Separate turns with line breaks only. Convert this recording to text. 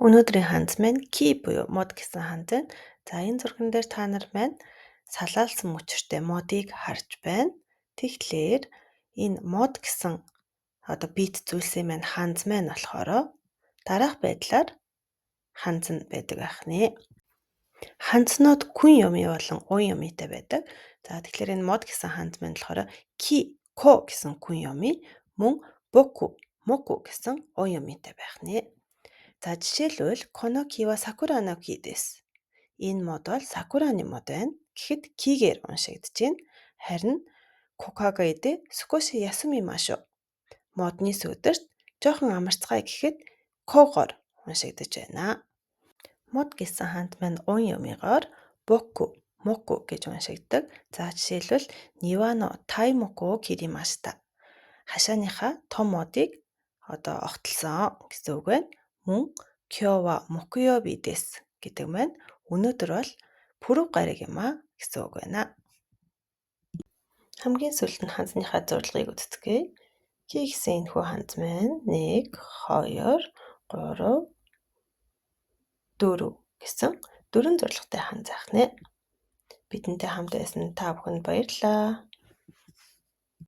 Өнөөдрийн хандс маань ки буюу мод гэсэн хандс байна. За энэ зурган дээр та нар маань салаалсан мөчөртэй модыг харж байна. Тэгэхээр энэ мод гэсэн бит зүйлсийн маань хандс маань болохоор дараах байдлаар хандс нь байдаг байх нэ. Хандснууд күн юмын болон уян юмытай байдаг. За тэгэхээр энэ мод гэсэн хандс маань болохоор ко гэсэн күн юмын мөн моку гэсэн уян юмытай байх нэ. За жишээлбэл Коноки wa Sakura no ki desu. Энэ мод бол сакураны мод байна. Гэхэд кигээр уншигдаж байна. Харин Кокаге де Sukoshi yasumimashou. Модны сүүдэрт жоохон амарцгаая гэхэд когоор уншигдаж байна. Мод гэсэн ханд маань уян юмыгоор моку гэж уншигддаг. За жишээлбэл Niwano taimoku kirimashita. Хашааныхаа том модыг огтлсон гэсэн үг байна. Мөн Кё ва мокуёби дэс гэдэг маань өнөөдөр бол пүрэв гараг юм а гэсэн үг байна. Хамгийн сүүлд нь хандсныхаа зурлагыг үздэцгээе. Ки гэсэн энэхүү хандс маань 1, 2, 3, 4 гэсэн 4 зурлагтай хандс ах нэ. Бидэнтэй хамт байсан та бүхэнд баярлалаа.